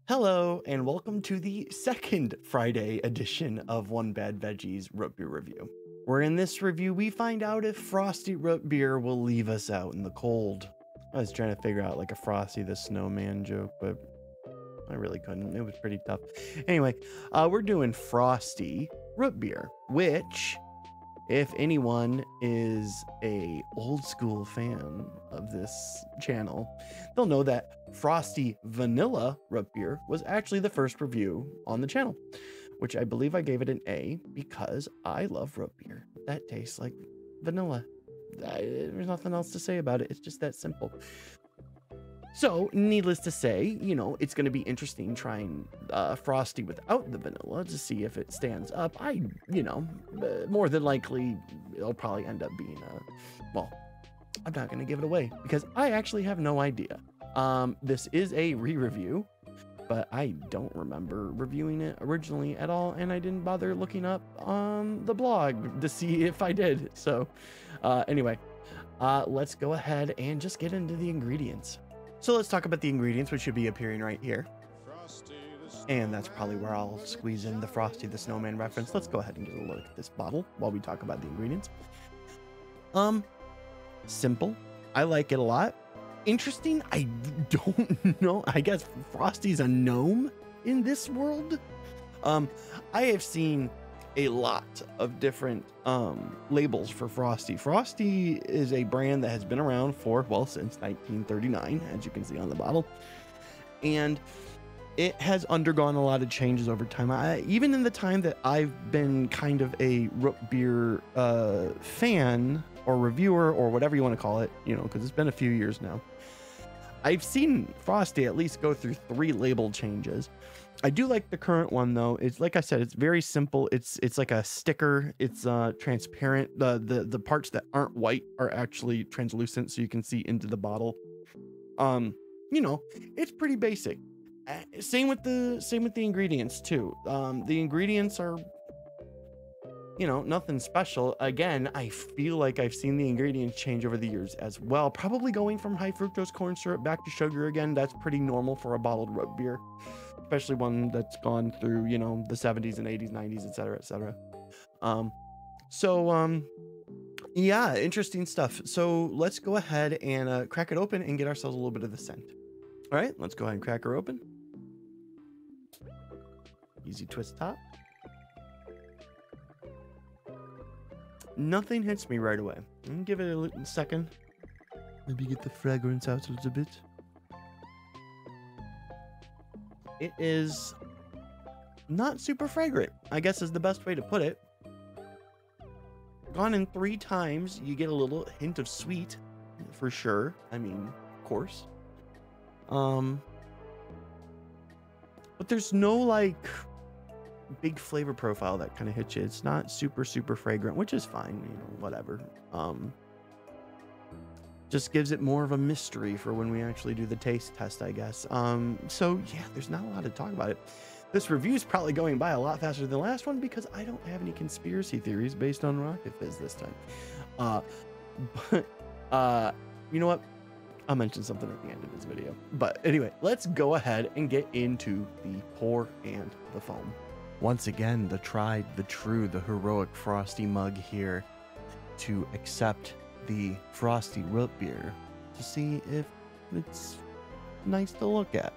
Hello, and welcome to the second Friday edition of One Bad Veggies Root Beer Review. Where in this review, we find out if Frosty Root Beer will leave us out in the cold. I was trying to figure out like a Frosty the Snowman joke, but I really couldn't. It was pretty tough. Anyway, we're doing Frosty Root Beer, which, if anyone is a old school fan of this channel, they'll know that Frosty Vanilla Root Beer was actually the first review on the channel, which I believe I gave it an A because I love root beer. That tastes like vanilla. There's nothing else to say about it. It's just that simple. So, needless to say, it's going to be interesting trying Frosty without the vanilla to see if it stands up. More than likely, it'll probably end up being well, I'm not going to give it away because I actually have no idea. This is a re-review, but I don't remember reviewing it originally at all, and I didn't bother looking up on the blog to see if I did. So, anyway, let's go ahead and just get into the ingredients. So let's talk about the ingredients, which should be appearing right here. And that's probably where I'll squeeze in the Frosty the Snowman reference. Let's go ahead and get a look at this bottle while we talk about the ingredients. Simple. I like it a lot. Interesting. I don't know. I guess Frosty's a gnome in this world. I have seen a lot of different labels for Frosty. Frosty is a brand that has been around for, well, since 1939, as you can see on the bottle. And it has undergone a lot of changes over time. Even in the time that I've been kind of a root beer fan or reviewer or whatever you want to call it, because it's been a few years now, I've seen Frosty at least go through 3 label changes. I do like the current one though. It's like I said, it's very simple. It's like a sticker. It's transparent. The parts that aren't white are actually translucent, so you can see into the bottle. It's pretty basic. Same with the ingredients too. The ingredients are, nothing special. Again, I feel like I've seen the ingredients change over the years as well. Probably going from high fructose corn syrup back to sugar again. That's pretty normal for a bottled root beer, especially one that's gone through, the 70s and 80s, 90s, etc., etc. Yeah, interesting stuff. So let's go ahead and crack it open and get ourselves a little bit of the scent. All right, let's go ahead and crack her open. Easy twist top. Nothing hits me right away. I'm gonna give it a little second. Maybe get the fragrance out a little bit. It is not super fragrant, I guess is the best way to put it. Gone in 3 times, you get a little hint of sweet, for sure. I mean, of course. But there's no like big flavor profile that kind of hits you. It's not super fragrant, which is fine, whatever. Just gives it more of a mystery for when we actually do the taste test, I guess. So yeah, there's not a lot to talk about it. This review is probably going by a lot faster than the last one because I don't have any conspiracy theories based on Rocket Fizz this time. But you know what? I'll mention something at the end of this video. But anyway, let's go ahead and get into the pour and the foam. Once again, the tried, the true, the heroic Frosty mug here to accept the Frosty root beer to see if it's nice to look at.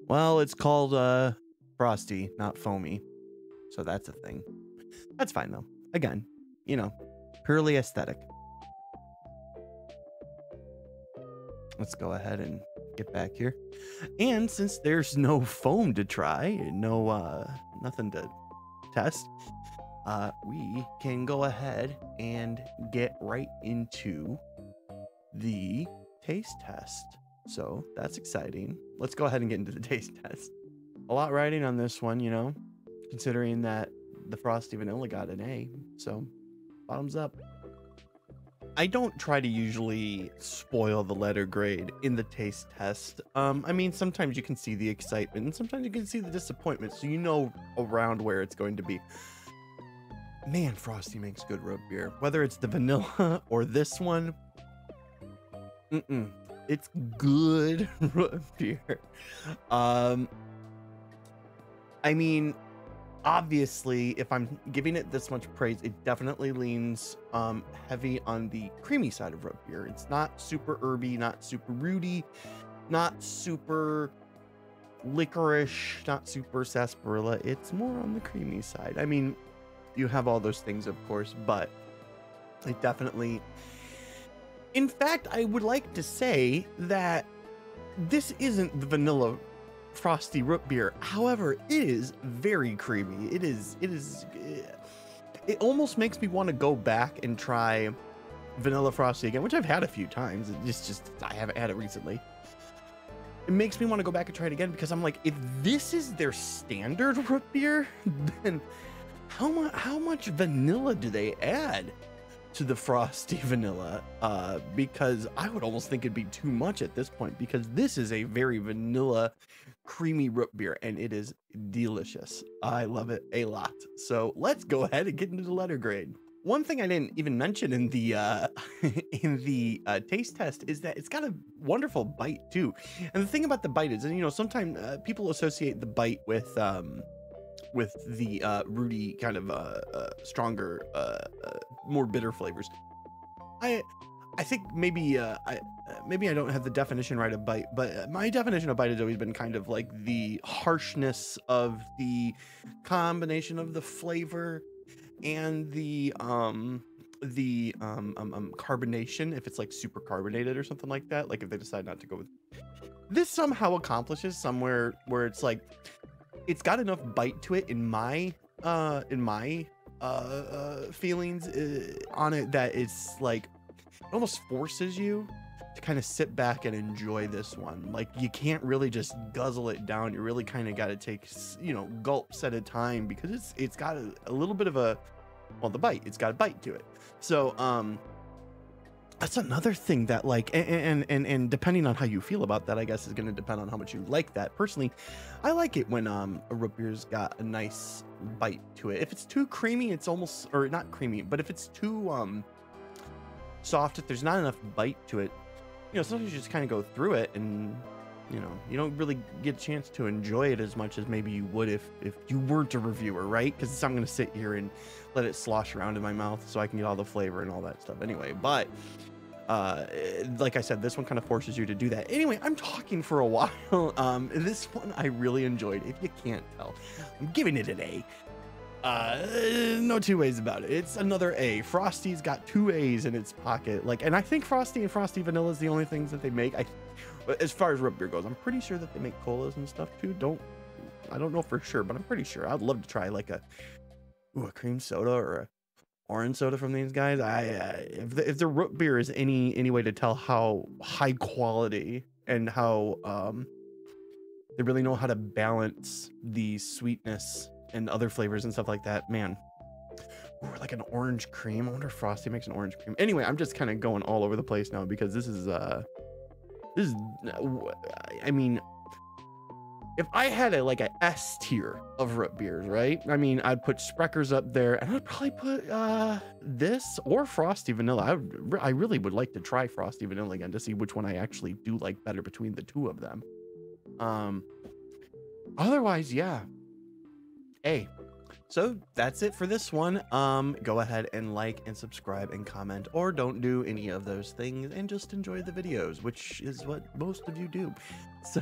Well, it's called Frosty, not foamy. So that's a thing. That's fine though. Again, purely aesthetic. Let's go ahead and get back here. And since there's no foam to try, nothing to test, we can go ahead and get right into the taste test. So that's exciting. Let's go ahead and get into the taste test. A lot riding on this one, considering that the Frosty Vanilla got an A. So bottoms up. I don't try to usually spoil the letter grade in the taste test. I mean, sometimes you can see the excitement and sometimes you can see the disappointment, so you know around where it's going to be. Man, Frostie makes good root beer. Whether it's the vanilla or this one, it's good root beer. I mean, obviously, if I'm giving it this much praise, it definitely leans heavy on the creamy side of root beer. It's not super herby, not super rooty, not super licorice, not super sarsaparilla. It's more on the creamy side. I mean, you have all those things, of course, but it definitely... In fact, I would like to say that this isn't the vanilla Frostie root beer. However, it is very creamy. It almost makes me want to go back and try vanilla Frostie again, which I've had a few times. It's just I haven't had it recently. It makes me want to go back and try it again because I'm like, if this is their standard root beer, then how much vanilla do they add to the Frostie vanilla? Because I would almost think it'd be too much at this point, because this is a very vanilla creamy root beer and it is delicious. I love it a lot. So let's go ahead and get into the letter grade. One thing I didn't even mention in the taste test is that it's got a wonderful bite too. And the thing about the bite is, you know, sometimes people associate the bite with the rooty kind of stronger, more bitter flavors. I think maybe maybe I don't have the definition right of bite, but my definition of bite has always been kind of like the harshness of the combination of the flavor and the carbonation, if it's like super carbonated or something like that. Like if they decide not to go with this, somehow accomplishes somewhere where it's like it's got enough bite to it in my feelings on it that it's like it almost forces you to kind of sit back and enjoy this one. Like you can't really just guzzle it down. You really kind of got to take, you know, gulps at a time, because it's got a little bit of a, well, the bite, it's got a bite to it. So that's another thing that like, and depending on how you feel about that, I guess is going to depend on how much you like that. Personally, I like it when a root beer's got a nice bite to it. If it's too creamy, it's almost, or not creamy, but if it's too soft, if there's not enough bite to it, you know, sometimes you just kind of go through it and, you know, you don't really get a chance to enjoy it as much as maybe you would if you weren't a reviewer, right? Because I'm going to sit here and let it slosh around in my mouth so I can get all the flavor and all that stuff anyway. But like I said, this one kind of forces you to do that. Anyway, I'm talking for a while. This one I really enjoyed. If you can't tell, I'm giving it an A. No two ways about it. It's another A. Frostie's got 2 A's in its pocket. Like, and I think Frostie and Frostie Vanilla is the only things that they make. As far as root beer goes, I'm pretty sure that they make colas and stuff too. I don't know for sure, but I'm pretty sure. I'd love to try like a cream soda or a orange soda from these guys. If the root beer is any way to tell how high quality and how they really know how to balance the sweetness and other flavors and stuff like that, man. Or like an orange cream. I wonder if Frostie makes an orange cream. Anyway, I'm just kind of going all over the place now because this is I mean, if I had like a S tier of root beers, right? I mean, I'd put Sprecher's up there, and I'd probably put this or Frostie Vanilla. I really would like to try Frostie Vanilla again to see which one I actually do like better between the two of them. Otherwise, yeah. A. So that's it for this one. Go ahead and like and subscribe and comment, or don't do any of those things and just enjoy the videos, which is what most of you do. So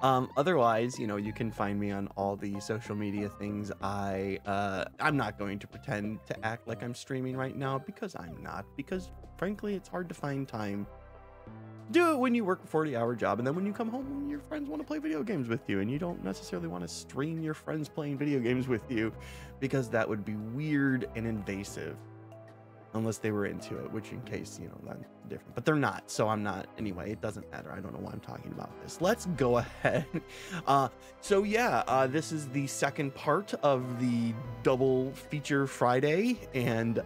otherwise, you know, you can find me on all the social media things. I'm not going to pretend to act like I'm streaming right now, because I'm not, because frankly it's hard to find time. Do it when you work a 40-hour job, and then when you come home, your friends want to play video games with you, and you don't necessarily want to stream your friends playing video games with you, because that would be weird and invasive. unless they were into it, which in case, you know, that's different, but they're not, so I'm not. Anyway, it doesn't matter. I don't know why I'm talking about this. Let's go ahead. So yeah, this is the second part of the double feature Friday, and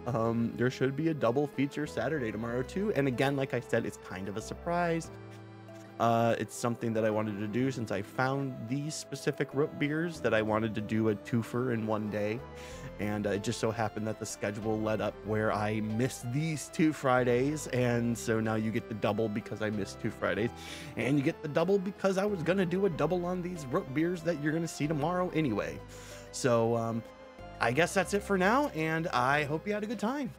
there should be a double feature Saturday tomorrow too. And again, like I said, it's kind of a surprise. It's something that I wanted to do since I found these specific root beers, that I wanted to do a twofer in one day. And it just so happened that the schedule led up where I missed these 2 Fridays. And so now you get the double because I missed 2 Fridays. And you get the double because I was going to do a double on these root beers that you're going to see tomorrow anyway. So I guess that's it for now. And I hope you had a good time.